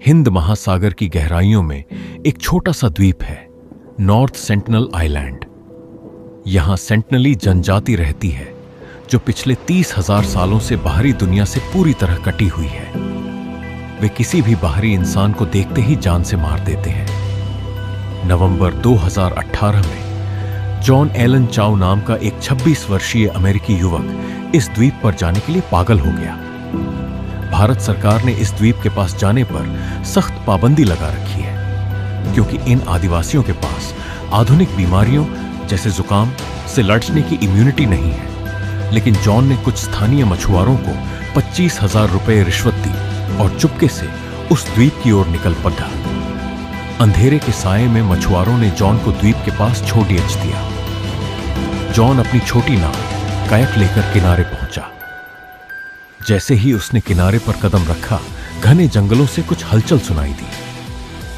हिंद महासागर की गहराइयों में एक छोटा सा द्वीप है, नॉर्थ सेंटिनल आइलैंड। यहां सेंटिनली जनजाति रहती है जो पिछले 30,000 सालों से बाहरी दुनिया से पूरी तरह कटी हुई है। वे किसी भी बाहरी इंसान को देखते ही जान से मार देते हैं। नवंबर 2018 में जॉन एलन चाउ नाम का एक 26 वर्षीय अमेरिकी युवक इस द्वीप पर जाने के लिए पागल हो गया। भारत सरकार ने इस द्वीप के पास जाने पर सख्त पाबंदी लगा रखी है, क्योंकि इन आदिवासियों के पास आधुनिक बीमारियों जैसे जुकाम से लड़ने की इम्यूनिटी नहीं है। लेकिन जॉन ने कुछ स्थानीय मछुआरों को 25,000 रुपए रिश्वत दी और चुपके से उस द्वीप की ओर निकल पड़ा। अंधेरे के साये में मछुआरों ने जॉन को द्वीप के पास छोड़ दिया। जॉन अपनी छोटी नाव कायक लेकर किनारे पहुंचा। जैसे ही उसने किनारे पर कदम रखा, घने जंगलों से कुछ हलचल सुनाई दी।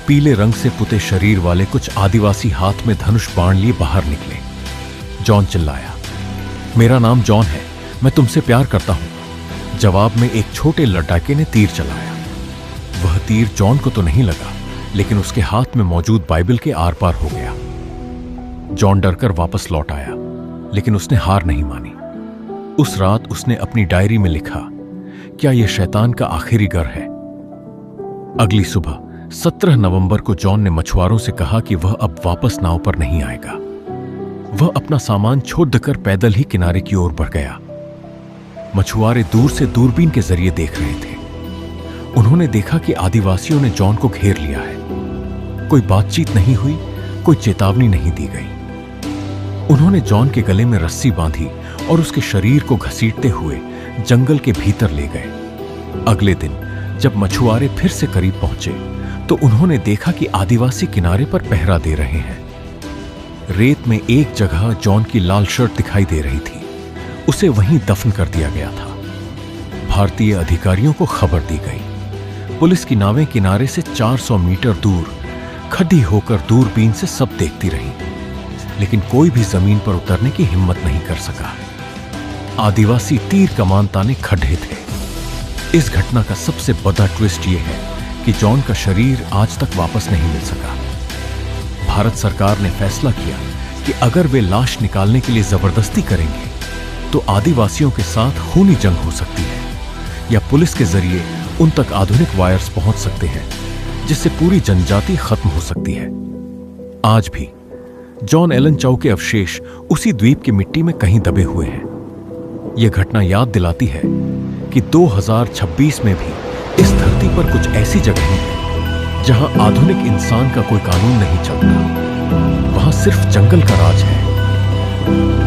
पीले रंग से पुते शरीर वाले कुछ आदिवासी हाथ में धनुष बाण लिए बाहर निकले। जॉन चिल्लाया, मेरा नाम जॉन है, मैं तुमसे प्यार करता हूं। जवाब में एक छोटे लड़ाके ने तीर चलाया। वह तीर जॉन को तो नहीं लगा, लेकिन उसके हाथ में मौजूद बाइबल के आर पार हो गया। जॉन डरकर वापस लौट आया, लेकिन उसने हार नहीं मानी। उस रात उसने अपनी डायरी में लिखा, क्या यह शैतान का आखिरी घर है? अगली सुबह 17 नवंबर को जॉन ने मछुआरों से कहा कि वह अब वापस नाव पर नहीं आएगा। वह अपना सामान छोड़कर पैदल ही किनारे की ओर बढ़ गया। मछुआरे दूर से दूरबीन के जरिए देख रहे थे। उन्होंने देखा कि आदिवासियों ने जॉन को घेर लिया है। कोई बातचीत नहीं हुई, कोई चेतावनी नहीं दी गई। उन्होंने जॉन के गले में रस्सी बांधी और उसके शरीर को घसीटते हुए जंगल के भीतर ले गए। अगले दिन जब मछुआरे फिर से करीब पहुंचे तो उन्होंने देखा कि आदिवासी किनारे पर पहरा दे रहे हैं। रेत में एक जगह जॉन की लाल शर्ट दिखाई दे रही थी। उसे वहीं दफन कर दिया गया था। भारतीय अधिकारियों को खबर दी गई। पुलिस की नावें किनारे से 400 मीटर दूर खड़ी होकर दूरबीन से सब देखती रहीं, लेकिन कोई भी जमीन पर उतरने की हिम्मत नहीं कर सका। आदिवासी तीर कमान ताने खड़े थे। इस घटना का सबसे बड़ा ट्विस्ट यह है कि जॉन का शरीर आज तक वापस नहीं मिल सका। भारत सरकार ने फैसला किया कि अगर वे लाश निकालने के लिए जबरदस्ती करेंगे तो आदिवासियों के साथ खूनी जंग हो सकती है, या पुलिस के जरिए उन तक आधुनिक वायर्स पहुंच सकते हैं, जिससे पूरी जनजाति खत्म हो सकती है। आज भी जॉन एलन चाउ के अवशेष उसी द्वीप की मिट्टी में कहीं दबे हुए हैं। यह घटना याद दिलाती है कि 2026 में भी इस धरती पर कुछ ऐसी जगहें हैं जहां आधुनिक इंसान का कोई कानून नहीं चलता। वहां सिर्फ जंगल का राज है।